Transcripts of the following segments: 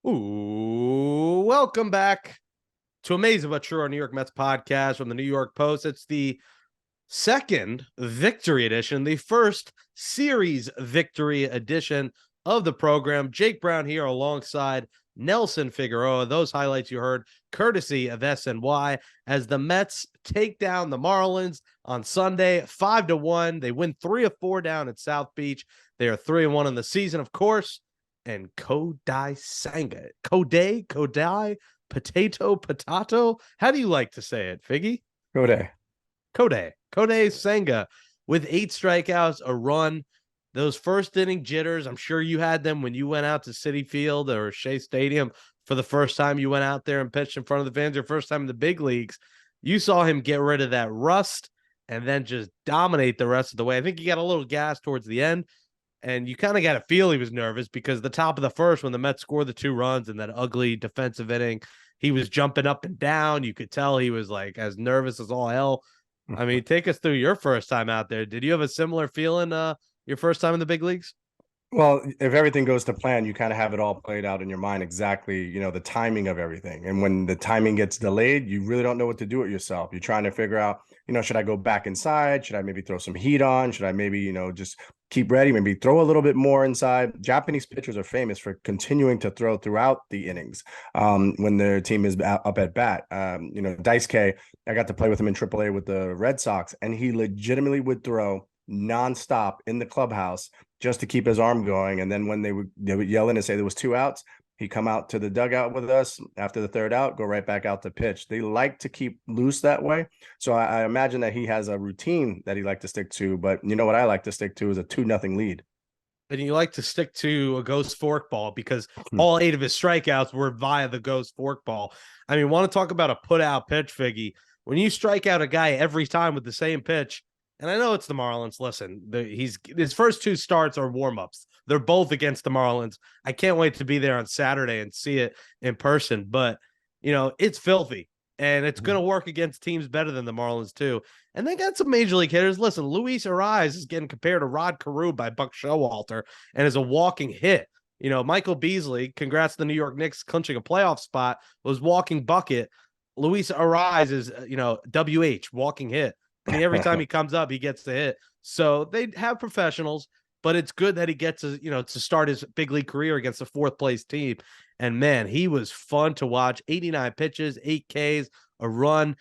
Ooh, welcome back to Amazin But True, our New York Mets podcast from the New York Post. It's the second victory edition, the first series victory edition of the program. Jake Brown here alongside Nelson Figueroa. Those highlights you heard courtesy of SNY as the Mets take down the Marlins on Sunday 5-1. They win 3 of 4 down at South Beach. They are 3-1 in the season, of course. And Kodai Senga. Kodai, potato. How do you like to say it, Figgy? Kodai Senga with 8 strikeouts, a run. Those first inning jitters, I'm sure you had them when you went out to Citi Field or Shea Stadium for the first time you went out there and pitched in front of the fans, your first time in the big leagues. You saw him get rid of that rust and then just dominate the rest of the way. I think he got a little gas towards the end. And you kind of got to feel he was nervous because the top of the first, when the Mets scored the 2 runs in that ugly defensive inning, he was jumping up and down. You could tell he was like as nervous as all hell. I mean, take us through your first time out there. Did you have a similar feeling your first time in the big leagues? Well, if everything goes to plan, you kind of have it all played out in your mind exactly, the timing of everything. And when the timing gets delayed, you really don't know what to do with yourself. You're trying to figure out, should I go back inside? Should I maybe throw some heat on? Should I maybe, just keep ready, maybe throw a little bit more inside? Japanese pitchers are famous for continuing to throw throughout the innings when their team is up at bat. Daisuke, I got to play with him in AAA with the Red Sox, and he legitimately would throw nonstop in the clubhouse just to keep his arm going. And then when they would yell in and say there was 2 outs, he'd come out to the dugout with us after the 3rd out, go right back out to pitch. They like to keep loose that way. So I imagine that he has a routine that he like to stick to. But you know what I like to stick to is a 2-0 lead. And you like to stick to a ghost forkball because all 8 of his strikeouts were via the ghost forkball. I mean, want to talk about a put out pitch, Figgy? When you strike out a guy every time with the same pitch, and I know it's the Marlins. Listen, his first 2 starts are warm-ups. They're both against the Marlins. I can't wait to be there on Saturday and see it in person. But, it's filthy. And it's going to work against teams better than the Marlins, too. And they got some major league hitters. Listen, Luis Ariz is getting compared to Rod Carew by Buck Showalter and is a walking hit. Michael Beasley, congrats to the New York Knicks clinching a playoff spot, was walking bucket. Luis Ariz is, WH, walking hit. Every time he comes up, he gets the hit. So they have professionals, but it's good that he gets to start his big league career against a 4th place team. And man, he was fun to watch. 89 pitches, 8 Ks, a run.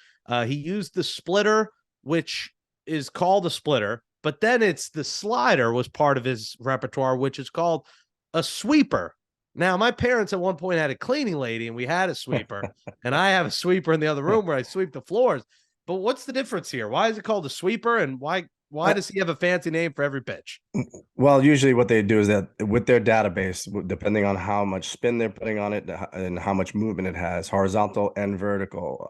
He used the splitter, which is called a splitter, but then it's the slider was part of his repertoire, which is called a sweeper. Now, my parents at one point had a cleaning lady and we had a sweeper, and I have a sweeper in the other room where I sweep the floors. But what's the difference here? Why is it called a sweeper, and why does he have a fancy name for every pitch? Well, usually what they do is that with their database, depending on how much spin they're putting on it and how much movement it has, horizontal and vertical.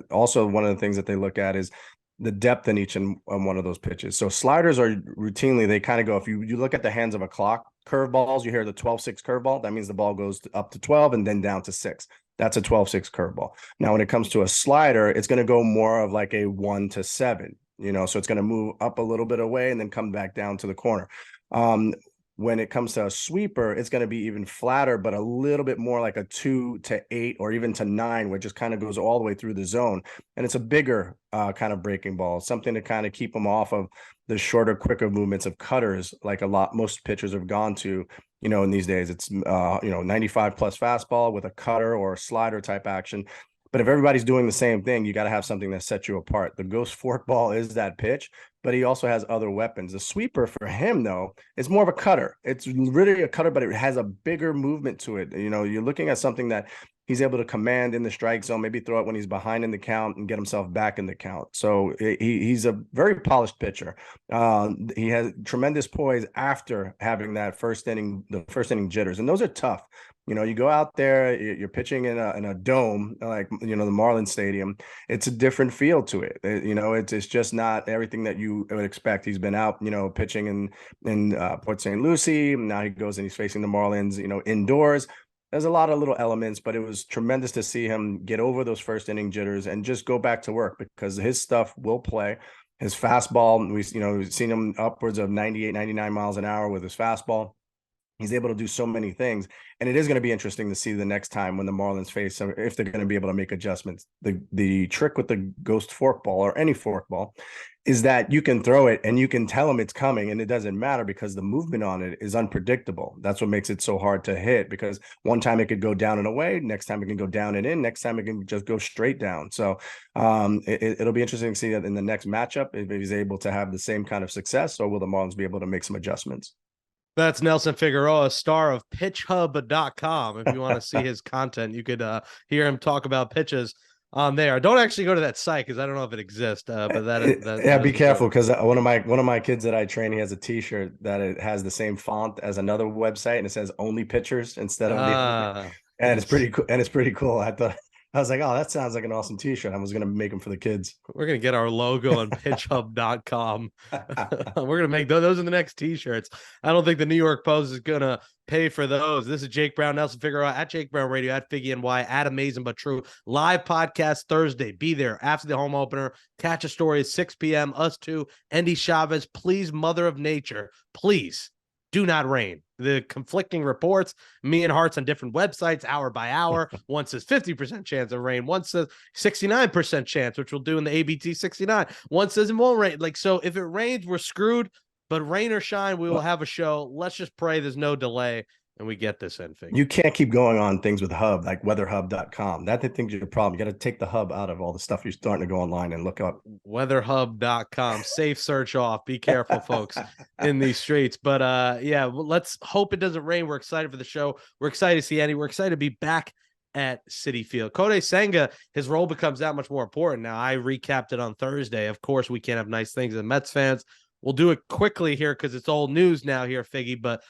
Also, one of the things that they look at is the depth in each and one of those pitches. So sliders are routinely, they kind of go, if you look at the hands of a clock, curveballs, you hear the 12-6 curveball. That means the ball goes up to 12 and then down to 6. That's a 12-6 curveball. Now, when it comes to a slider, it's going to go more of like a 1-7, so it's going to move up a little bit away and then come back down to the corner. When it comes to a sweeper, it's going to be even flatter, but a little bit more like a 2-8 or even to 9, which just kind of goes all the way through the zone. And it's a bigger kind of breaking ball, something to kind of keep them off of the shorter, quicker movements of cutters, like most pitchers have gone to, in these days. It's, 95 plus fastball with a cutter or a slider type action. But if everybody's doing the same thing, you got to have something that sets you apart. The ghost forkball is that pitch, but he also has other weapons. The sweeper for him, though, is more of a cutter. It's really a cutter, but it has a bigger movement to it. You're looking at something that he's able to command in the strike zone, maybe throw it when he's behind in the count and get himself back in the count. So he's a very polished pitcher. He has tremendous poise after having the first inning jitters, and those are tough. You go out there, you're pitching in a dome, like, the Marlins Stadium. It's a different feel to it. It's just not everything that you would expect. He's been out, pitching in Port St. Lucie. Now he goes and he's facing the Marlins, indoors. There's a lot of little elements, but it was tremendous to see him get over those first inning jitters and just go back to work, because his stuff will play. His fastball, we've seen him upwards of 98, 99 miles an hour with his fastball. He's able to do so many things, and it is going to be interesting to see the next time when the Marlins face him, if they're going to be able to make adjustments. The trick with the ghost forkball or any forkball is that you can throw it and you can tell him it's coming, and it doesn't matter because the movement on it is unpredictable. That's what makes it so hard to hit, because one time it could go down and away, next time it can go down and in, next time it can just go straight down. So it'll be interesting to see that in the next matchup if he's able to have the same kind of success, or will the Marlins be able to make some adjustments. That's Nelson Figueroa, star of pitchhub.com. If you want to see his content, you could hear him talk about pitches on there. Don't actually go to that site because I don't know if it exists. But that be careful, because one of my kids that I train, he has a T-shirt that it has the same font as another website, and it says only pitchers instead of the. And it's pretty cool. And it's pretty cool. I was like, oh, that sounds like an awesome T-shirt. I was going to make them for the kids. We're going to get our logo on pitchhub.com. We're going to make those in the next T-shirts. I don't think the New York Post is going to pay for those. This is Jake Brown, Nelson Figueroa, at Jake Brown Radio, at Figgy NY, at Amazin But True. Live podcast Thursday. Be there after the home opener. Katch Astoria, 6 p.m. Us too. Endy Chavez. Please, Mother of Nature, please do not rain. The conflicting reports, me and Hearts on different websites, hour by hour. One says 50% chance of rain. One says 69% chance, which we'll do in the ABT 69. One says it won't rain. Like, so if it rains, we're screwed. But rain or shine, we will have a show. Let's just pray there's no delay and we get this in. You can't keep going on things with Hub, like weatherhub.com. That thing's your problem. You got to take the Hub out of all the stuff you're starting to go online and look up. Weatherhub.com. Safe search off. Be careful, folks, in these streets. But yeah, let's hope it doesn't rain. We're excited for the show. We're excited to see Endy. We're excited to be back at Citi Field. Kodai Senga, his role becomes that much more important. Now, I recapped it on Thursday. Of course, we can't have nice things as Mets fans. We'll do it quickly here because it's old news now here, Figgy, but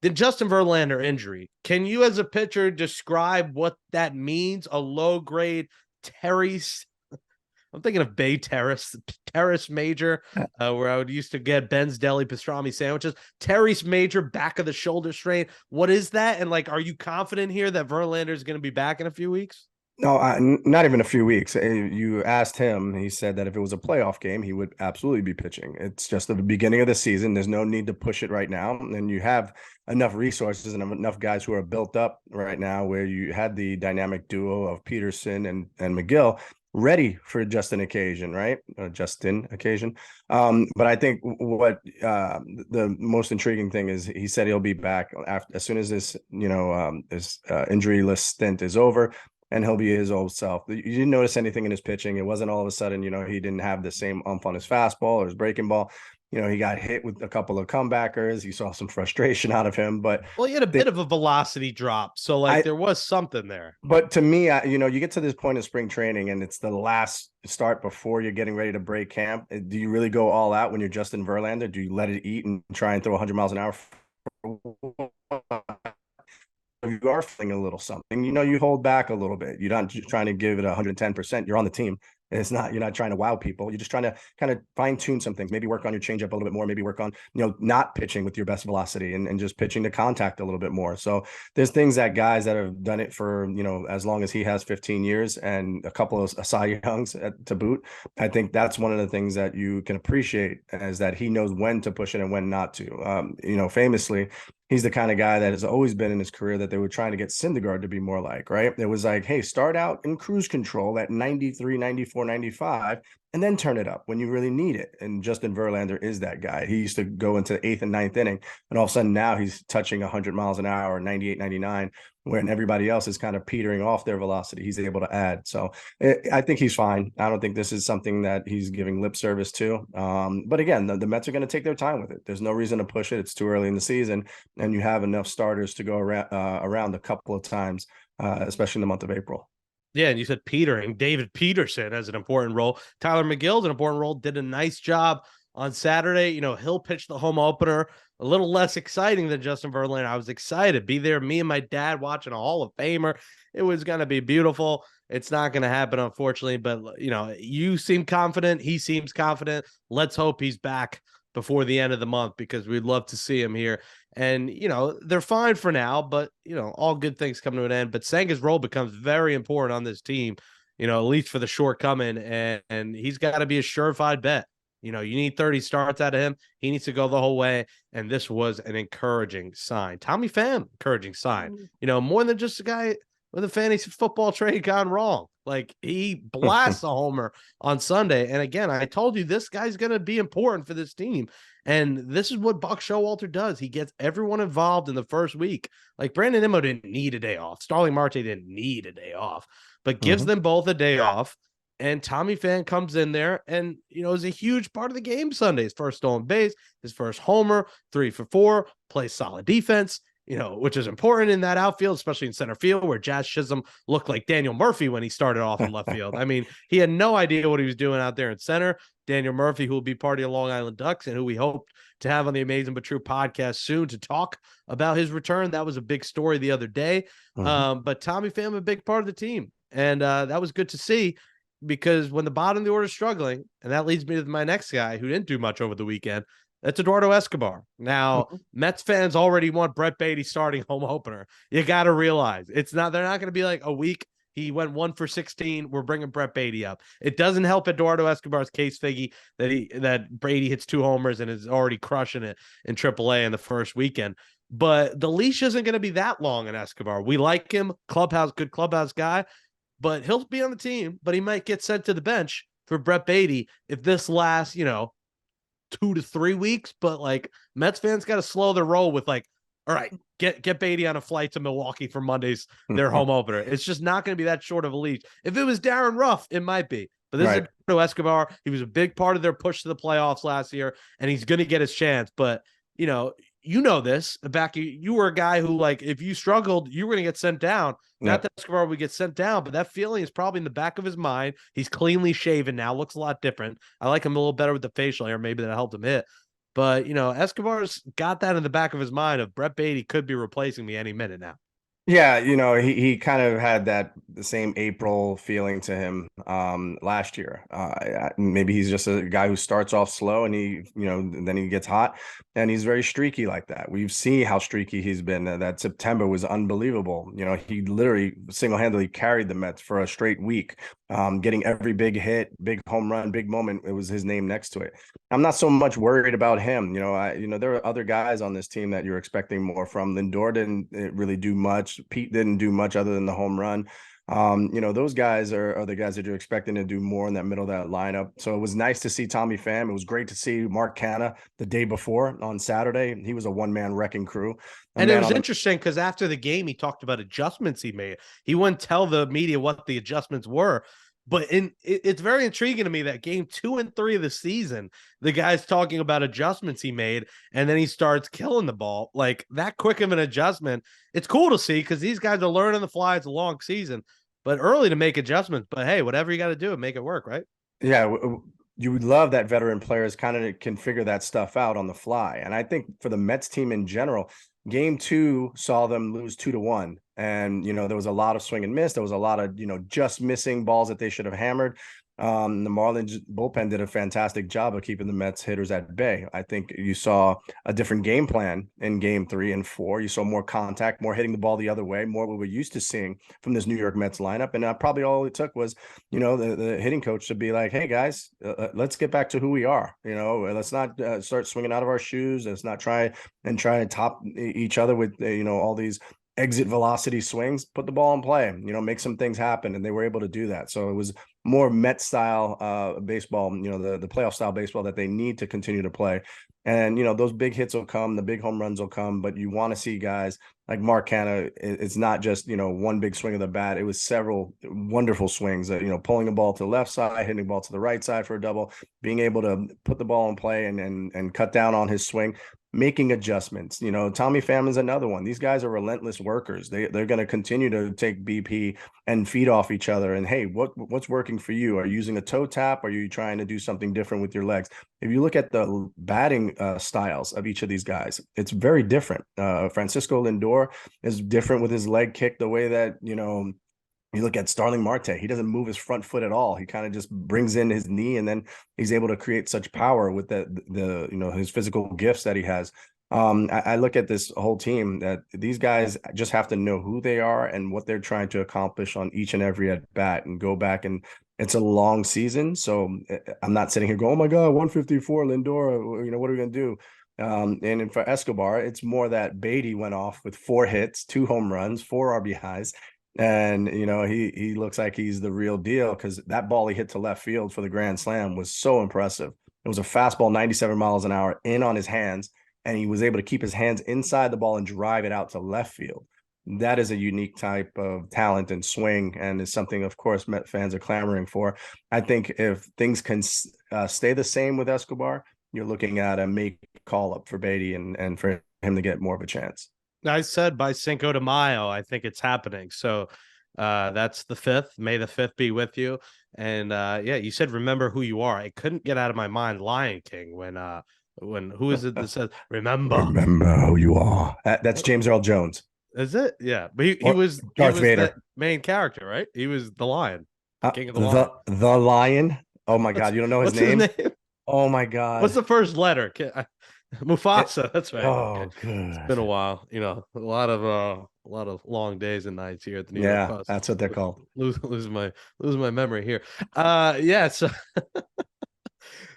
the Justin Verlander injury, can you as a pitcher describe what that means? A low-grade terrace, I'm thinking of Bay Terrace Major, where I would used to get Ben's Deli pastrami sandwiches. Terrace Major, back of the shoulder strain. What is that? And, like, are you confident here that Verlander is going to be back in a few weeks? No, not even a few weeks. You asked him, he said that if it was a playoff game, he would absolutely be pitching. It's just the beginning of the season. There's no need to push it right now. And you have enough resources and enough guys who are built up right now, where you had the dynamic duo of Peterson and McGill ready for just an occasion, right? Justin occasion. But I think what the most intriguing thing is, he said he'll be back as soon as this, this injury list stint is over, and he'll be his old self. You didn't notice anything in his pitching. It wasn't all of a sudden, he didn't have the same ump on his fastball or his breaking ball. He got hit with a couple of comebackers. You saw some frustration out of him, but he had a bit of a velocity drop. So there was something there. But to me, you get to this point of spring training and it's the last start before you're getting ready to break camp. Do you really go all out when you're Justin Verlander? Do you let it eat and try and throw 100 miles an hour? If you are feeling a little something, you hold back a little bit. You're not just trying to give it 110%. You're on the team. You're not trying to wow people. You're just trying to kind of fine tune some things, maybe work on your changeup a little bit more, maybe work on, not pitching with your best velocity and just pitching to contact a little bit more. So there's things that guys that have done it for, as long as he has 15 years and a couple of Cy Youngs to boot. I think that's one of the things that you can appreciate, is that he knows when to push it and when not to. Famously, he's the kind of guy that has always been in his career that they were trying to get Syndergaard to be more like, right? It was like, hey, start out in cruise control at 93, 94, 95, and then turn it up when you really need it. And Justin Verlander is that guy. He used to go into the 8th and 9th inning, and all of a sudden now he's touching 100 miles an hour, 98, 99, when everybody else is kind of petering off their velocity. He's able to add. So I think he's fine. I don't think this is something that he's giving lip service to. But again, the Mets are going to take their time with it. There's no reason to push it. It's too early in the season, and you have enough starters to go around a couple of times, especially in the month of April. Yeah, and you said petering. David Peterson has an important role. Tyler McGill's an important role. Did a nice job on Saturday. He'll pitch the home opener. A little less exciting than Justin Verlander. I was excited. Be there, me and my dad watching a Hall of Famer. It was going to be beautiful. It's not going to happen, unfortunately. But, you seem confident. He seems confident. Let's hope he's back before the end of the month, because we'd love to see him here. And, they're fine for now, but, all good things come to an end. But Senga's role becomes very important on this team, at least for the short coming. And he's got to be a surefire bet You need 30 starts out of him. He needs to go the whole way. And this was an encouraging sign. Tommy Pham, encouraging sign. More than just a guy with a fantasy football trade gone wrong. Like, he blasts a homer on Sunday. And again, I told you this guy's going to be important for this team. And this is what Buck Showalter does. He gets everyone involved in the first week. Like, Brandon Nimmo didn't need a day off. Starling Marte didn't need a day off, but gives them both a day off. And Tommy Pham comes in there and, is a huge part of the game Sunday. His first stolen base, his first homer, 3 for 4, plays solid defense, which is important in that outfield, especially in center field, where Jazz Chisholm looked like Daniel Murphy when he started off in left field. I mean, he had no idea what he was doing out there in center. Daniel Murphy, who will be part of the Long Island Ducks and who we hope to have on the Amazin But True podcast soon to talk about his return. That was a big story the other day. But Tommy Pham, a big part of the team. And that was good to see. Because when the bottom of the order is struggling, and that leads me to my next guy who didn't do much over the weekend, that's Eduardo Escobar. Now, Mets fans already want Brett Baty starting home opener. You got to realize they're not going to be like a week. He went 1 for 16. We're bringing Brett Baty up. It doesn't help Eduardo Escobar's case, Figgy, that Brady hits 2 homers and is already crushing it in AAA in the first weekend. But the leash isn't going to be that long in Escobar. We like him, good clubhouse guy. But he'll be on the team, but he might get sent to the bench for Brett Baty if this lasts, 2 to 3 weeks. But like, Mets fans got to slow their roll with like, all right, get Baty on a flight to Milwaukee for Monday's their home opener. It's just not going to be that short of a leash. If it was Darren Ruff, it might be. But this is Eduardo Escobar. He was a big part of their push to the playoffs last year, and he's going to get his chance. But this back. You were a guy who, like, if you struggled, you were going to get sent down. Not that Escobar would get sent down, but that feeling is probably in the back of his mind. He's cleanly shaven now, looks a lot different. I like him a little better with the facial hair. Maybe that helped him hit. But, Escobar's got that in the back of his mind of Brett Baty could be replacing me any minute now. Yeah, he kind of had the same April feeling to him last year. Maybe he's just a guy who starts off slow and then he gets hot, and he's very streaky like that. We've seen how streaky he's been. That September was unbelievable. He literally single-handedly carried the Mets for a straight week, getting every big hit, big home run, big moment. It was his name next to it. I'm not so much worried about him. There are other guys on this team that you're expecting more from. Lindor didn't really do much. Pete didn't do much other than the home run. Those guys are the guys that you're expecting to do more in that middle of that lineup. So it was nice to see Tommy Pham. It was great to see Mark Canha the day before on Saturday. He was a one-man wrecking crew. And it was interesting because after the game, he talked about adjustments he made. He wouldn't tell the media what the adjustments were. But it's very intriguing to me that game 2 and 3 of the season, the guy's talking about adjustments he made, and then he starts killing the ball. Like, that quick of an adjustment, it's cool to see because these guys are learning the fly. It's a long season, but early to make adjustments. But, hey, whatever you got to do to make it work, right? Yeah, you would love that veteran players kind of can figure that stuff out on the fly. And I think for the Mets team in general, Game 2 saw them lose 2-1. And, there was a lot of swing and miss. There was a lot of, just missing balls that they should have hammered. The Marlins bullpen did a fantastic job of keeping the Mets hitters at bay. I think you saw a different game plan in Game 3 and 4. You saw more contact, more hitting the ball the other way, more what we're used to seeing from this New York Mets lineup. And probably all it took was, the hitting coach to be like, hey, guys, let's get back to who we are. Let's not start swinging out of our shoes. Let's not try to top each other with, all these exit velocity swings. Put the ball in play, make some things happen. And they were able to do that. So it was more Met style baseball, the playoff style baseball that they need to continue to play. And, those big hits will come, the big home runs will come, but you want to see guys like Mark Canha. It's not just, one big swing of the bat. It was several wonderful swings that, pulling the ball to the left side, hitting the ball to the right side for a double, being able to put the ball in play and cut down on his swing, making adjustments. Tommy Pham is another one. These guys are relentless workers. They're going to continue to take BP and feed off each other. And hey, what's working for you? Are you using a toe tap? Are you trying to do something different with your legs? If you look at the batting styles of each of these guys, it's very different. Francisco Lindor is different with his leg kick, the way that, you look at Starling Marte, he doesn't move his front foot at all. He kind of just brings in his knee, and then he's able to create such power with the his physical gifts that he has. I look at this whole team that these guys just have to know who they are and what they're trying to accomplish on each and every at bat, and go back, and it's a long season. So I'm not sitting here going, "Oh my God, 154 Lindor, what are we gonna do?" And for Escobar, it's more that Baty went off with 4 hits, 2 home runs, 4 RBIs. And he looks like he's the real deal, because that ball he hit to left field for the grand slam was so impressive. It was a fastball, 97 miles an hour, in on his hands, and he was able to keep his hands inside the ball and drive it out to left field. That is a unique type of talent and swing, and is something, of course, Met fans are clamoring for. I think if things can stay the same with Escobar, you're looking at a make call up for Baty, and for him to get more of a chance. I said by Cinco de Mayo, I think it's happening. So that's the 5th. May the 5th be with you. And yeah, you said remember who you are. I couldn't get out of my mind Lion King when who is it that says remember who you are. That's James Earl Jones. Is it? Yeah, but he was Darth Vader, the main character, right? He was the lion, king of the lion. The lion. Oh my God, you don't know his name? Oh my God, what's the first letter? Mufasa. That's right. Oh, good. It's been a while. A lot of long days and nights here at the New York Post. That's what they're called. Losing my memory here. Yeah. So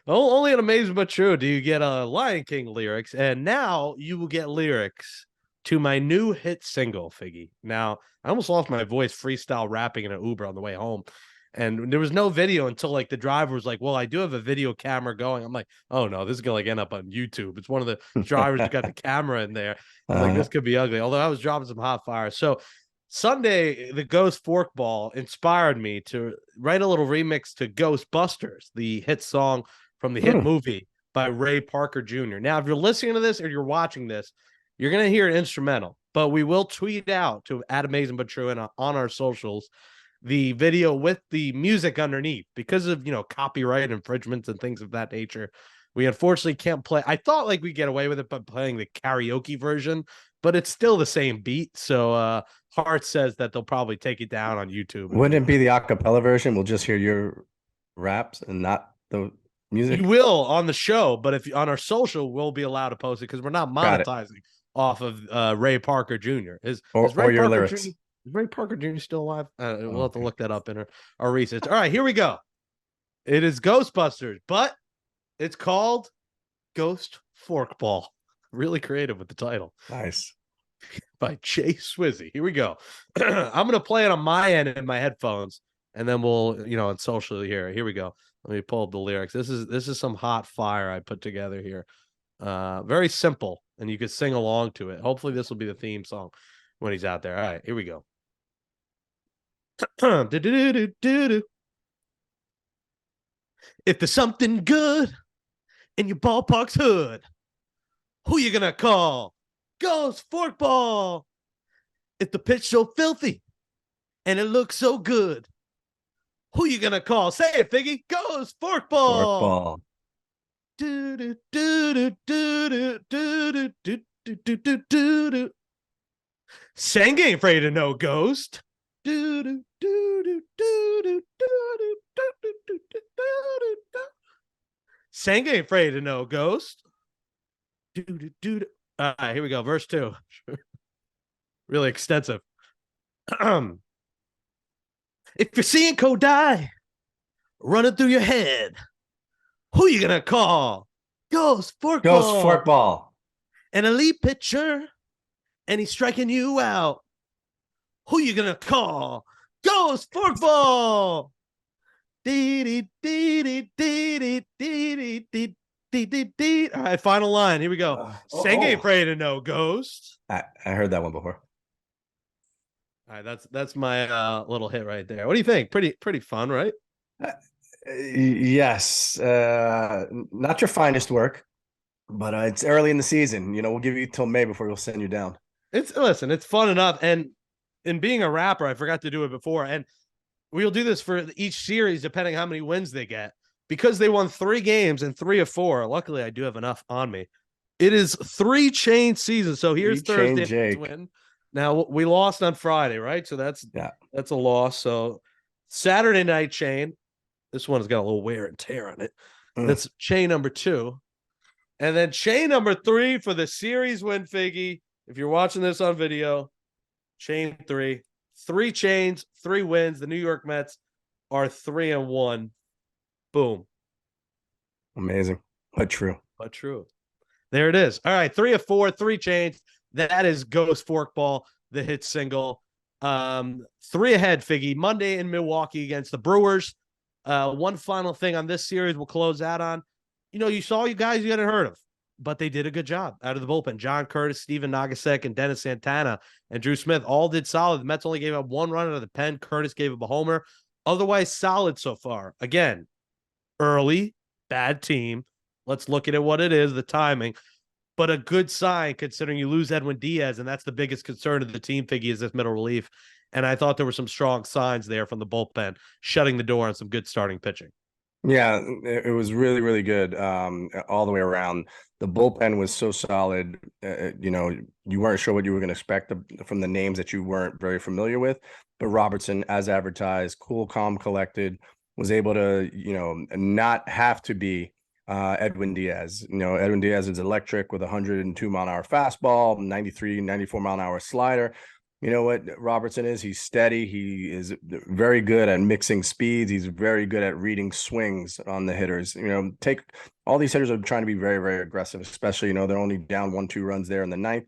only an Amazin But True do you get a Lion King lyrics, and now you will get lyrics to my new hit single, Figgy. Now, I almost lost my voice freestyle rapping in an Uber on the way home. And there was no video until like the driver was like, "Well, I do have a video camera going." I'm like, "Oh no, this is gonna like end up on YouTube." It's one of the drivers who got the camera in there. Like, this could be ugly. Although I was dropping some hot fire. So Sunday, the Ghost Forkball inspired me to write a little remix to Ghostbusters, the hit song from the hit movie by Ray Parker Jr. Now, if you're listening to this or you're watching this, you're gonna hear an instrumental, but we will tweet out to @Amazin But True and on our socials the video with the music underneath, because of copyright infringements and things of that nature. We unfortunately can't play. I thought like we get away with it by playing the karaoke version, but it's still the same beat. So Hart says that they'll probably take it down on YouTube. Wouldn't it be the acapella version? We'll just hear your raps and not the music. You will on the show, but if on our social, we'll be allowed to post it because we're not monetizing off of Ray Parker Jr. Is your Parker lyrics. Jr. Is Ray Parker Jr. still alive? We'll have to look that up in our research. All right, here we go. It is Ghostbusters, but it's called Ghost Forkball. Really creative with the title. Nice. By Chase Swizzy. Here we go. I'm going to play it on my end in my headphones, and then we'll, on social here. Here we go. Let me pull up the lyrics. This is some hot fire I put together here. Very simple, and you could sing along to it. Hopefully this will be the theme song when he's out there. All right, here we go. If there's something good in your ballpark's hood, who you gonna call? Ghost Forkball. If the pitch so filthy and it looks so good, who you gonna call? Say it, Figgy. Ghost Forkball. Senga ain't afraid of no ghost. Senga ain't afraid of no ghost. All right, here we go. Verse 2. Really extensive. If you're seeing Kodai running through your head, who you gonna call? Ghost Forkball. Ghost Forkball. An elite pitcher, and he's striking you out. Who you gonna call? Ghost Forkball. All right, final line. Here we go. Senga ain't afraid of no ghost. I heard that one before. All right, that's my little hit right there. What do you think? Pretty fun, right? Yes. Not your finest work, but it's early in the season. We'll give you till May before we'll send you down. It's fun enough. And in being a rapper, I forgot to do it before. And we'll do this for each series, depending how many wins they get. Because they won 3 games and 3 of 4. Luckily, I do have enough on me. It is 3 chain season. So here's Thursday's win. Now we lost on Friday, right? So that's a loss. So Saturday night chain. This one's got a little wear and tear on it. That's chain number 2. And then chain number 3 for the series win, Figgy. If you're watching this on video, chain 3. 3 chains, 3 wins. The New York Mets are 3-1. Boom. Amazing, but true. But true. There it is. All right, 3 of 4, 3 chains. That is Ghost Forkball, the hit single. 3 ahead, Figgy. Monday in Milwaukee against the Brewers. One final thing on this series we'll close out on. You saw you guys you hadn't heard of, but they did a good job out of the bullpen. John Curtis, Steven Nagasek, and Dennis Santana and Drew Smith all did solid. The Mets only gave up 1 run out of the pen. Curtis gave up a homer. Otherwise, solid so far. Again, early, bad team. Let's look at it what it is, the timing. But a good sign considering you lose Edwin Diaz, and that's the biggest concern of the team, Figgy, is this middle relief. And I thought there were some strong signs there from the bullpen, shutting the door on some good starting pitching. Yeah, it was really, really good all the way around. The bullpen was so solid. You weren't sure what you were going to expect from the names that you weren't very familiar with. But Robertson, as advertised, cool, calm, collected, was able to, not have to be Edwin Diaz. Edwin Diaz is electric with a 102-mile-an-hour fastball, 93, 94-mile-an-hour slider. You know what Robertson is? He's steady. He is very good at mixing speeds. He's very good at reading swings on the hitters. Take all these hitters are trying to be very, very aggressive, especially, they're only down 1-2 runs there in the ninth.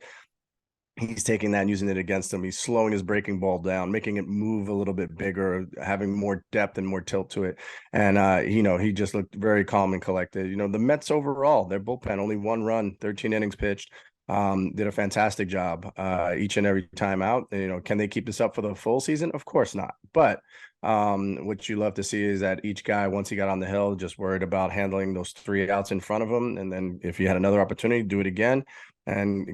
He's taking that and using it against them. He's slowing his breaking ball down, making it move a little bit bigger, having more depth and more tilt to it. And, he just looked very calm and collected. The Mets overall, their bullpen, only 1 run, 13 innings pitched. Did a fantastic job each and every time out. Can they keep this up for the full season? Of course not. But what you love to see is that each guy, once he got on the hill, just worried about handling those 3 outs in front of him. And then if he had another opportunity, do it again and,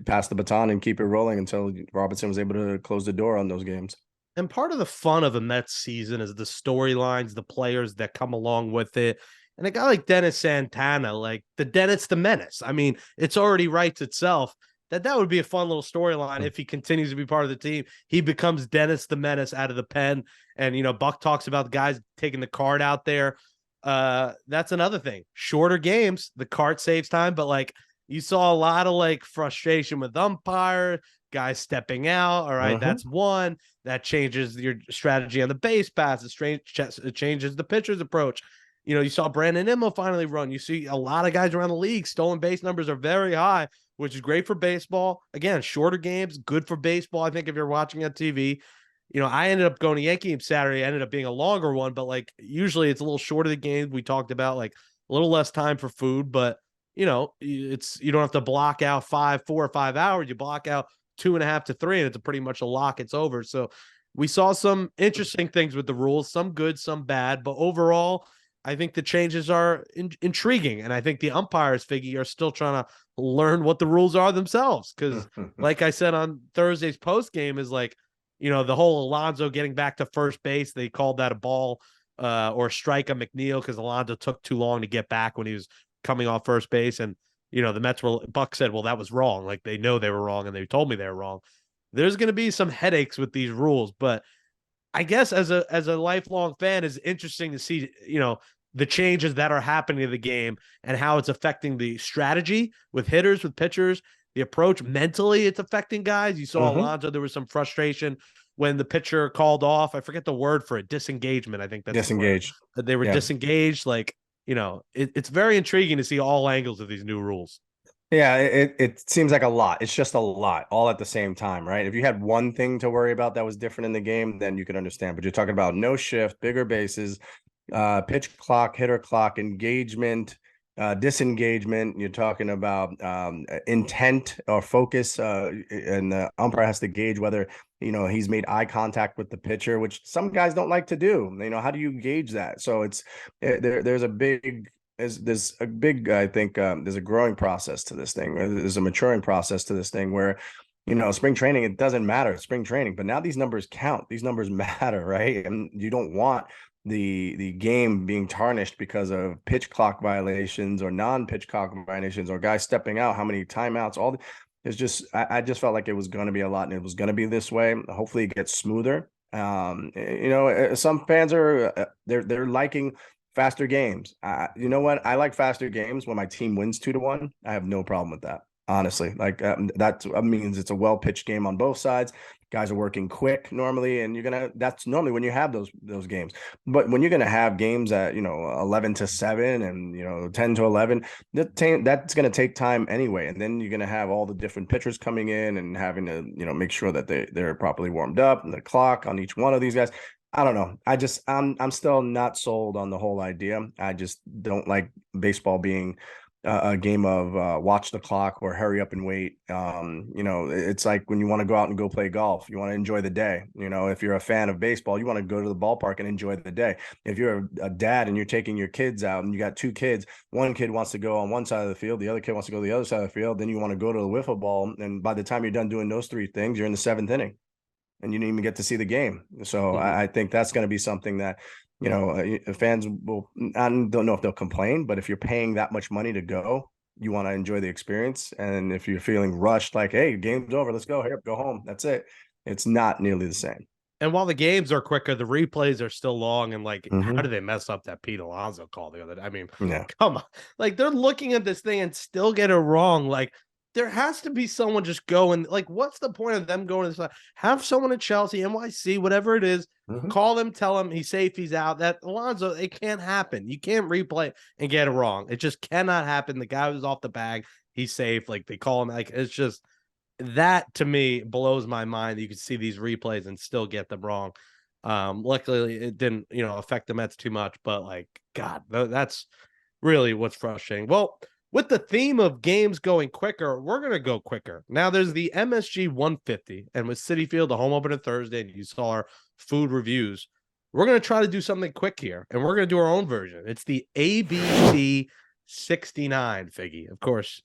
pass the baton and keep it rolling until Robertson was able to close the door on those games. And part of the fun of a Mets season is the storylines, the players that come along with it. And a guy like Dennis Santana, like the Dennis the Menace. I mean, it's already writes itself that would be a fun little storyline if he continues to be part of the team. He becomes Dennis the Menace out of the pen. And, Buck talks about the guys taking the card out there. That's another thing. Shorter games, the card saves time. But, you saw a lot of, frustration with umpire, guys stepping out. All right, that's one. That changes your strategy on the base pass. It changes the pitcher's approach. You saw Brandon Nimmo finally run. You see a lot of guys around the league. Stolen base numbers are very high, which is great for baseball. Again, shorter games, good for baseball. I think if you're watching on TV, I ended up going to Yankee game Saturday. It ended up being a longer one, but usually it's a little shorter the games. We talked about a little less time for food, but you don't have to block out 4 or 5 hours. You block out 2.5 to 3, and it's pretty much a lock. It's over. So we saw some interesting things with the rules, some good, some bad, but overall, I think the changes are intriguing, and I think the umpires, Figgy, are still trying to learn what the rules are themselves. Because, like I said on Thursday's post game, is the whole Alonso getting back to first base. They called that a ball or strike on McNeil because Alonso took too long to get back when he was coming off first base, and the Mets Buck said, "Well, that was wrong. They know they were wrong, and they told me they were wrong." There's going to be some headaches with these rules, but I guess as a lifelong fan, it's interesting to see, the changes that are happening to the game and how it's affecting the strategy with hitters, with pitchers, the approach mentally. It's affecting guys. You saw Alonso, there was some frustration when the pitcher called off. I forget the word for it. Disengagement. I think that's disengaged. They were disengaged. It's very intriguing to see all angles of these new rules. Yeah, it seems like a lot. It's just a lot all at the same time, right? If you had one thing to worry about that was different in the game, then you could understand. But you're talking about no shift, bigger bases, pitch clock, hitter clock, engagement, disengagement. You're talking about intent or focus, and the umpire has to gauge whether he's made eye contact with the pitcher, which some guys don't like to do. How do you gauge that? So there's a big. There's a big, I think, there's a growing process to this thing. There's a maturing process to this thing where, spring training, it doesn't matter. It's spring training, but now these numbers count. These numbers matter, right? And you don't want the game being tarnished because of pitch clock violations or non-pitch clock violations or guys stepping out, how many timeouts, it's just, I just felt like it was going to be a lot, and it was going to be this way. Hopefully it gets smoother. Some fans are, they're liking Faster games. You know what? I like faster games when my team wins 2-1. I have no problem with that. Honestly, like that means it's a well pitched game on both sides. Guys are working quick normally, and that's normally when you have those games. But when you're gonna have games at 11-7 and 10-11, that's gonna take time anyway. And then you're gonna have all the different pitchers coming in and having to make sure that they're properly warmed up and the clock on each one of these guys. I don't know. I'm still not sold on the whole idea. I just don't like baseball being a game of watch the clock or hurry up and wait. It's like when you want to go out and go play golf, you want to enjoy the day. If you're a fan of baseball, you want to go to the ballpark and enjoy the day. If you're a dad and you're taking your kids out and you got two kids, one kid wants to go on one side of the field, the other kid wants to go to the other side of the field, then you want to go to the wiffle ball. And by the time you're done doing those three things, you're in the seventh inning and you didn't even get to see the game. So I think that's going to be something that, fans will, I don't know if they'll complain, but if you're paying that much money to go, you want to enjoy the experience. And if you're feeling rushed, like, hey, game's over, let's go here, go home. That's it. It's not nearly the same. And while the games are quicker, the replays are still long. And how do they mess up that Pete Alonso call the other day? I mean, come on. Like, they're looking at this thing and still get it wrong. Like, there has to be someone just going, what's the point of them going to this side? Have someone at Chelsea, NYC, whatever it is, call them, tell them he's safe, he's out. That Alonso, it can't happen. You can't replay and get it wrong. It just cannot happen. The guy was off the bag, he's safe. Like, they call him, it's just, that to me blows my mind that you can see these replays and still get them wrong. Luckily it didn't, affect the Mets too much, but God, that's really what's frustrating. Well, with the theme of games going quicker, we're going to go quicker. Now, there's the MSG 150, and with Citi Field, the home opener Thursday, and you saw our food reviews, we're going to try to do something quick here, and we're going to do our own version. It's the ABT 69, Figgy. Of course,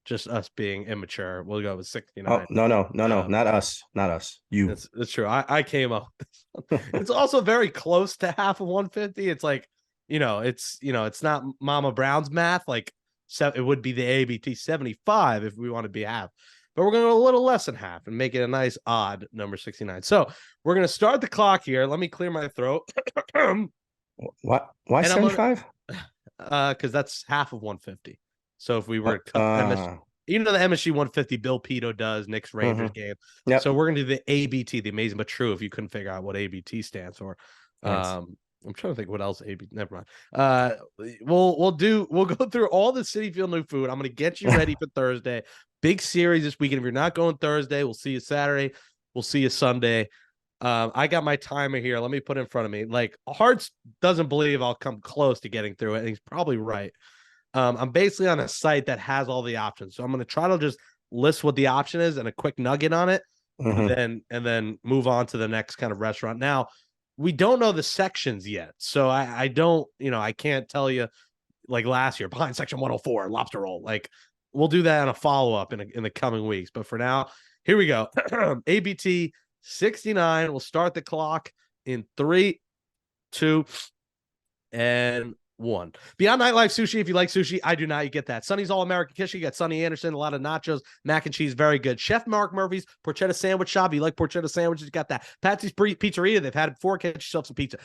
just us being immature. We'll go with 69. Oh, no, not us. Not us. You. That's true. I came up with this one. It's also very close to half of 150. It's it's not Mama Brown's math. It would be the ABT 75 if we want to be half, but we're going to go a little less than half and make it a nice odd number 69. So we're going to start the clock here. Let me clear my throat. What? Why 75? Because that's half of 150. So if we were to cut the MSG 150 Bill Pito does, Knicks Rangers game. Yep. So we're going to do the ABT, the Amazin But True, if you couldn't figure out what ABT stands for. I'm trying to think what else. Never mind. We'll go through all the Citi Field new food. I'm going to get you ready for Thursday. Big series this weekend. If you're not going Thursday, we'll see you Saturday. We'll see you Sunday. I got my timer here. Let me put it in front of me. Hearts doesn't believe I'll come close to getting through it, and he's probably right. I'm basically on a site that has all the options, so I'm going to try to just list what the option is and a quick nugget on it, and then move on to the next kind of restaurant. Now, we don't know the sections yet, so I don't, I can't tell you last year behind section 104 lobster roll. We'll do that in a follow-up in the coming weeks. But for now, here we go. ABT 69. We'll start the clock in 3, 2, and 1. Beyond Nightlife Sushi, if you like sushi, I do not. You get that. Sonny's All American Kitchen. You got Sonny Anderson, a lot of nachos, mac and cheese, very good. Chef Mark Murphy's Porchetta Sandwich Shop. You like porchetta sandwiches? You got that. Patsy's Pizzeria. They've had it before. Get yourself some pizza.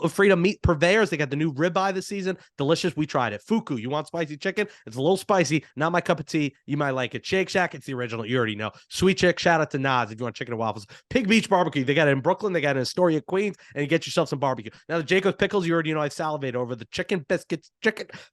Freedom Meat Purveyors. They got the new ribeye this season. Delicious. We tried it. Fuku. You want spicy chicken? It's a little spicy. Not my cup of tea. You might like it. Shake Shack. It's the original. You already know. Sweet Chick. Shout out to Nas if you want chicken and waffles. Pig Beach Barbecue. They got it in Brooklyn. They got it in Astoria, Queens. And you get yourself some barbecue. Now the Jacob's Pickles. You already know I salivate over the chicken biscuits.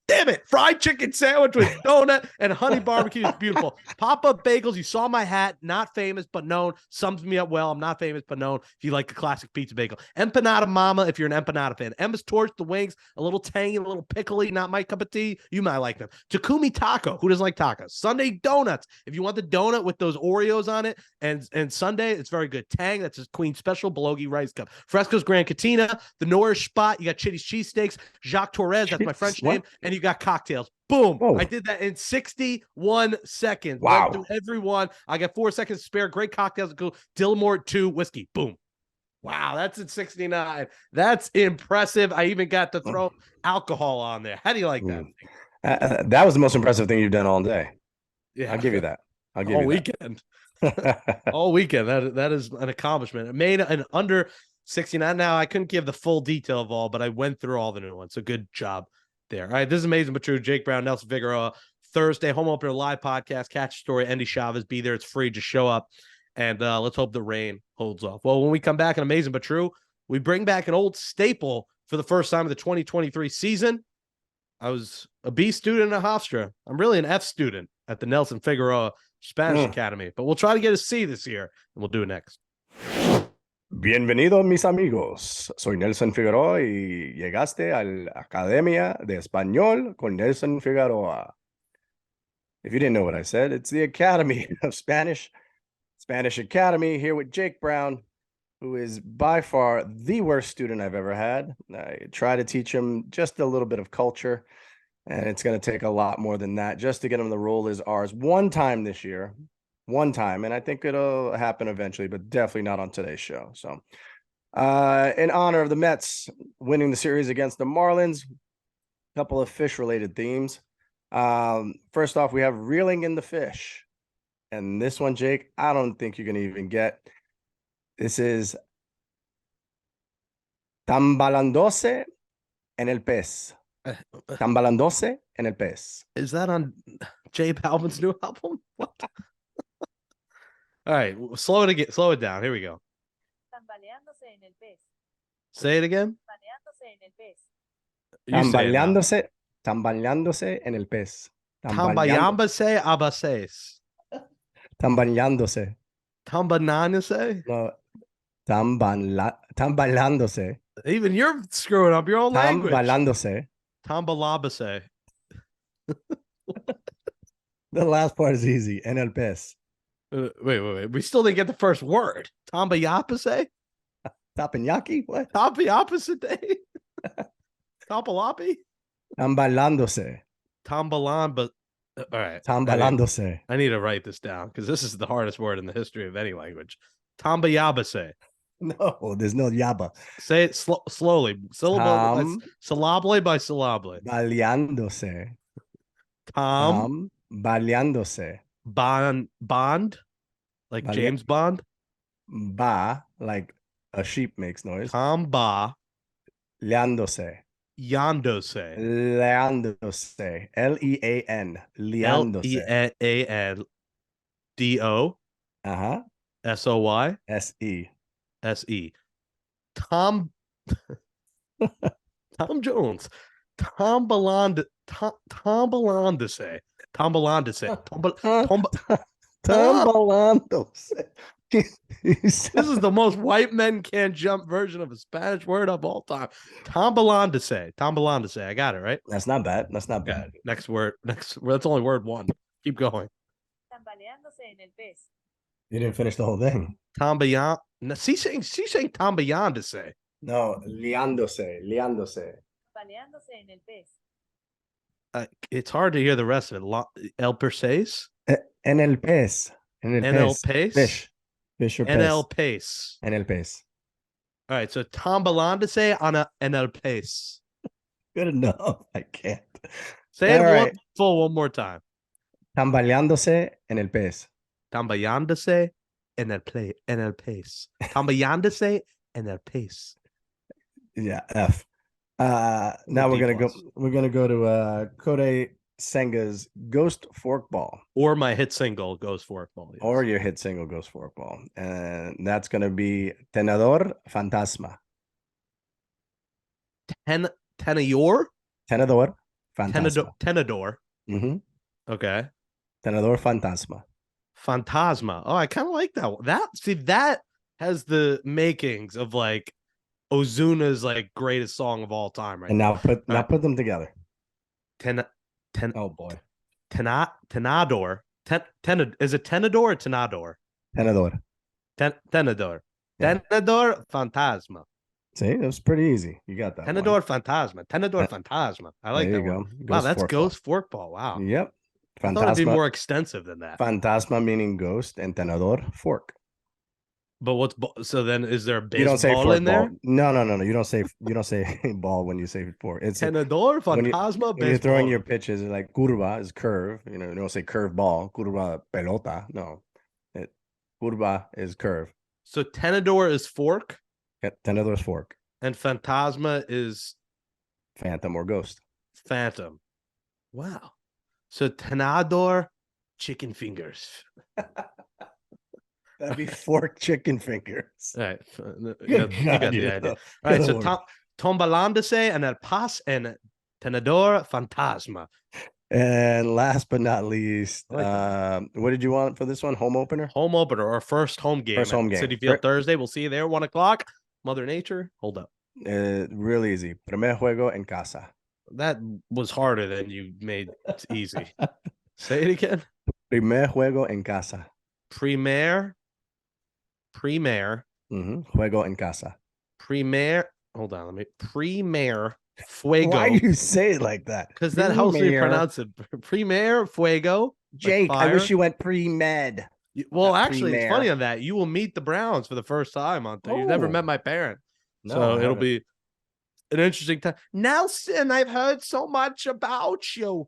Damn it. Fried chicken sandwich with donut and honey barbecue is beautiful. Pop-up bagels. You saw my hat. Not famous, but known. Sums me up well. I'm not famous, but known if you like the classic pizza bagel. Empanada Mama, if you're an empanada fan. Emma's Torch, the wings, a little tangy, a little pickly, not my cup of tea. You might like them. Takumi Taco. Who doesn't like tacos? Sunday Donuts. If you want the donut with those Oreos on it and Sunday, it's very good. Tang, that's his Queen Special Belogi Rice Cup. Fresco's Grand Cantina. The Nourish Spot. You got Chitty's Cheesesteaks. Jacques Torres, that's my French name. And you got cocktails. Boom. Whoa. I did that in 61 seconds. Wow. Went through every one. I got 4 seconds to spare. Great cocktails. Go Dillamore 2 whiskey. Boom. Wow. That's at 69. That's impressive. I even got to throw alcohol on there. How do you like that? That was the most impressive thing you've done all day. Yeah. I'll give you that. All weekend. All weekend. That is an accomplishment. It made an under 69. Now, I couldn't give the full detail of all, but I went through all the new ones. So good job there. All right, this is Amazin But True. Jake Brown, Nelson Figueroa. Thursday, home opener live podcast. Katch Astoria, Endy Chavez. Be there. It's free. Just show up. And let's hope the rain holds off. Well, when we come back on Amazin But True, we bring back an old staple for the first time of the 2023 season. I was a B student at Hofstra. I'm really an F student at the Nelson Figueroa Spanish Academy, but we'll try to get a C this year, and we'll do it next. Bienvenidos, mis amigos. Soy Nelson Figueroa y llegaste a la Academia de Español con Nelson Figueroa. If you didn't know what I said, it's the Academy of Spanish Academy, here with Jake Brown, who is by far the worst student I've ever had. I try to teach him just a little bit of culture, and it's going to take a lot more than that just to get him to roll his R's one time this year. One time, and I think it'll happen eventually, but definitely not on today's show. So, in honor of the Mets winning the series against the Marlins, a couple of fish-related themes. First off, we have reeling in the fish. And this one, Jake, I don't think you're going to even get. This is tambalándose en el pez. Tambalándose en el pez. Is that on J Balvin's new album? What? All right, slow it down. Here we go. Tambaleándose en el pez. Say it again. Tambaleándose en el pez. Tambaleándose en el pez. Tambayándose abases. Tambaleándose. Tambanándose? No. Tambaleándose. Even you're screwing up your own language. Tambaleándose. Tambalabase. The last part is easy. En el pez. Wait. We still didn't get the first word. Tambayapase? Tapeñaki? What? Tambayapase? Tampalapi? Tambalándose. Tambalan, but all right. Tambalándose. I need to write this down because this is the hardest word in the history of any language. Tambayabase. No, there's no yaba. Say it slowly. Syllable by syllable. Baleándose. Baleándose. Bond? Like James Bond? Ba, like a sheep makes noise. Tamba. Leándose. Yandose. Leándose. Lean. Leándose. Leando. Soy. Se. Se. Tom Jones. Tombalandese. Tambalándose. This is the most white men can't jump version of a Spanish word of all time. Tombalándose. I got it, right? That's not bad. That's not bad. Next word. That's only word one. Keep going. Tambaleándose en el pez. You didn't finish the whole thing. Tambayan. No, she's saying tambayándose. No, liándose. Tambaleándose en el pez. It's hard to hear the rest of it. El Perseis? En el pez. En el pez? Fish or pez. En el pez. En el pez. All right, so tambalándose en el pez. Good enough. I can't. Say it one more time. Tambaleándose en el pez. Tambayándose en el pez. Tambayándose en el pez. Yeah, F. Now we're gonna go to Kodai Senga's Ghost Forkball. Or my hit single, Ghost Forkball. Yes. Or your hit single, Ghost Forkball. And that's gonna be Tenedor Fantasma. Tenedor? Tenedor Fantasma. Tenedor. Mm-hmm. Okay. Tenedor Fantasma. Fantasma. Oh, I kind of like that one. That has the makings of like Ozuna's like greatest song of all time, right? And now put them together. Oh boy. Tenador. Is it Tenador or Tenador? Tenedor. Tenador. Yeah. Tenador Fantasma. See, it was pretty easy. You got that. Tenador Fantasma. Tenador Fantasma. I like that one. Wow, that's Ghost Forkball. Wow. Yep. Fantasma. I thought it'd be more extensive than that. Fantasma meaning ghost and tenedor fork. But so then is there a baseball you don't say in there? Ball. No. You don't say ball when you say fork. It's tenedor, fantasma, when you're throwing your pitches, like curva is curve. You don't say curve ball. Curva pelota. No. Curva is curve. So tenedor is fork? Tenedor's fork. And Fantasma is Phantom or ghost. phantom. Wow. So Tenedor, chicken fingers. That'd be fork chicken fingers. All right. You got God, the you're idea. the- All right. you're So the worst. Tombalandase and El Pas and Tenedor Fantasma. And last but not least, I like that. what did you want for this one? Home opener? Home opener or first home game. First home at game. Citi Field Thursday. We'll see you there, 1:00. Mother Nature. Hold up. Real easy. Primer juego en casa. That was harder than you made it easy. Say it again. Primer juego en casa. Premier. Juego en casa. Hold on. Let me. Premier Fuego. Why you say it like that? Because that helps me Premier. pronounce it. Premier Fuego. Jake, like I wish fire. you went pre-med. Well, Not actually, it's Premier. funny on that. You will meet the Browns for the first time on. You've never Oh. met my parent. No, So I it'll haven't. be an interesting time. Nelson, I've heard so much about you.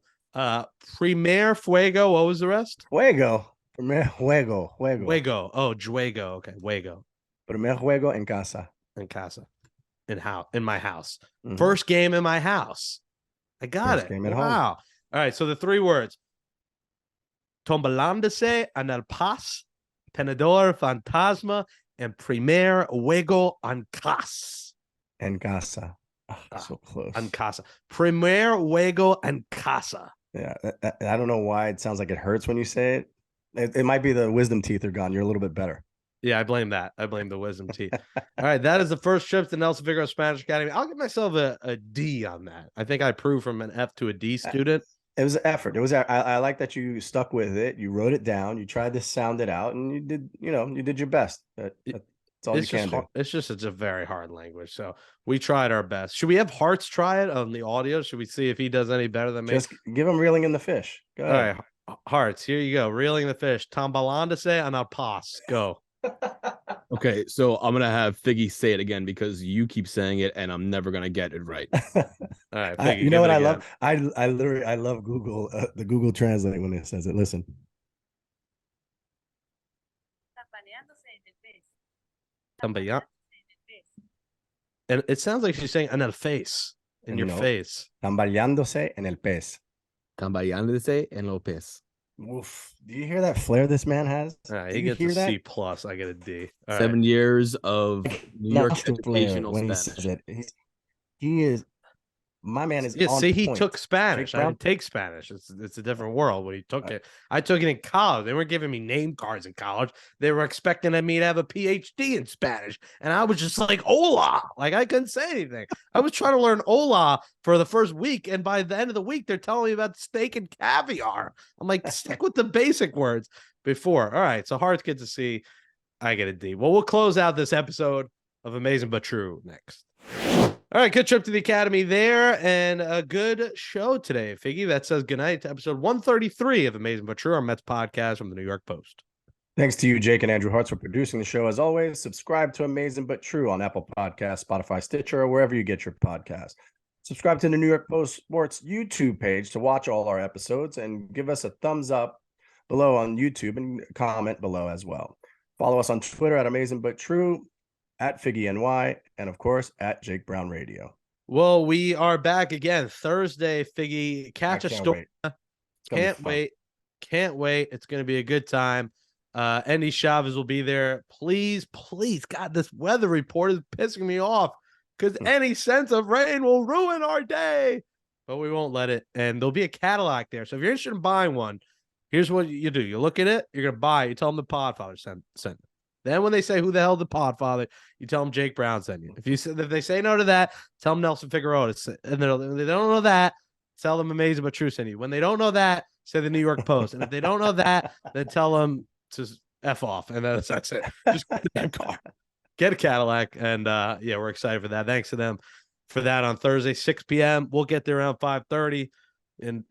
Premier Fuego. What was the rest? Juego. Primer juego. Fuego. Oh, Juego. Okay, Fuego. Primer juego en casa. In casa. In my house. Mhm. First game in my house. I got First it. game at home. Wow. All right. So the 3 words. Tombalandase and El Pas, Tenedor Fantasma, and Primer Juego en Casa. En casa. Oh, so close. En Casa. Primer Juego en Casa. Yeah, I don't know why it sounds like it hurts when you say it. It might be the wisdom teeth are gone. You're a little bit better. Yeah, I blame that. I blame the wisdom teeth. All right, that is the first trip to Nelson Figueroa Spanish Academy. I'll give myself a D on that. I think I proved from an F to a D student. It was an effort. It was. I like that you stuck with it. You wrote it down. You tried to sound it out, and you did. You did your best. That's all you can do. It's a very hard language. So we tried our best. Should we have Hearts try it on the audio? Should we see if he does any better than me? Just give him reeling in the fish. Go All ahead. right, Hearts. Here you go. Reeling the fish. Tombalandase and I'll pass. Go. Okay, so I'm gonna have Figgy say it again because you keep saying it, and I'm never gonna get it right. All right. Figgy, You know give what it I again. love? I literally love Google the Google Translate when it says it. Listen. Tambaleándose en el pez. Tambaleá- Tambaleándose en el pez. And it sounds like she's saying, and a face in your No. face. Tambaleándose en el pez. Cambayándose en Lopez. Oof. Do you hear that flair this man has? All right, Do he you gets hear a that? C plus. I get a D. All 7 years of New York Nostril flair educational when he Spanish. says it. He is. My man is. Yeah, on see, he point. took Spanish. Jake I Brown? didn't take Spanish. It's a different world when he took it. I took it in college. They weren't giving me name cards in college. They were expecting me to have a PhD in Spanish. And I was just like, hola. Like, I couldn't say anything. I was trying to learn hola for the first week. And by the end of the week, they're telling me about steak and caviar. I'm like, stick with the basic words before. All right. So Hearts get to see. I get a D. Well, we'll close out this episode of Amazing But True next. All right, good trip to the Academy there, and a good show today, Figgy. That says goodnight to episode 133 of Amazing But True, our Mets podcast from the New York Post. Thanks to you, Jake and Andrew Hartz, for producing the show. As always, subscribe to Amazing But True on Apple Podcasts, Spotify, Stitcher, or wherever you get your podcasts. Subscribe to the New York Post Sports YouTube page to watch all our episodes and give us a thumbs up below on YouTube and comment below as well. Follow us on Twitter at Amazing But True, at FiggyNY, and of course at Jake Brown Radio. Well, we are back again Thursday, Figgy. Katch Astoria. Can't wait. Can't wait. It's going to be a good time. Endy Chavez will be there. Please, God, this weather report is pissing me off because any sense of rain will ruin our day. But we won't let it. And there'll be a Cadillac there. So if you're interested in buying one, here's what you do. You look at it. You're going to buy it. You tell them the Podfather sent it. Then when they say, who the hell the Podfather, you tell them Jake Brown sent you. If they say no to that, tell them Nelson Figueroa. And when they don't know that, tell them Amazing But True sent you. When they don't know that, say the New York Post. And if they don't know that, then tell them to F off. And that's it. Just get that car. Get a Cadillac. And yeah, we're excited for that. Thanks to them for that on Thursday, 6 p.m. We'll get there around 5:30. And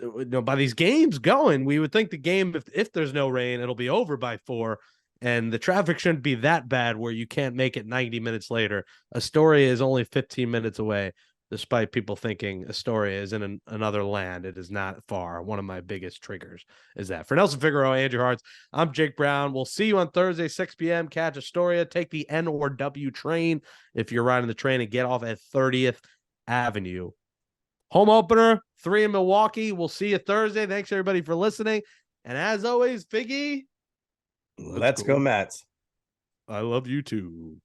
by these games going, we would think the game, if there's no rain, it'll be over by 4. And the traffic shouldn't be that bad where you can't make it 90 minutes later. Astoria is only 15 minutes away. despite people thinking Astoria is in another land. It is not far. One of my biggest triggers is that. For Nelson Figueroa, Andrew Hartz, I'm Jake Brown. We'll see you on Thursday, 6 p.m. Katch Astoria. Take the N or W train if you're riding the train and get off at 30th Avenue. Home opener, 3 in Milwaukee. We'll see you Thursday. Thanks, everybody, for listening. And as always, Figgy, Let's go, Mets. I love you too.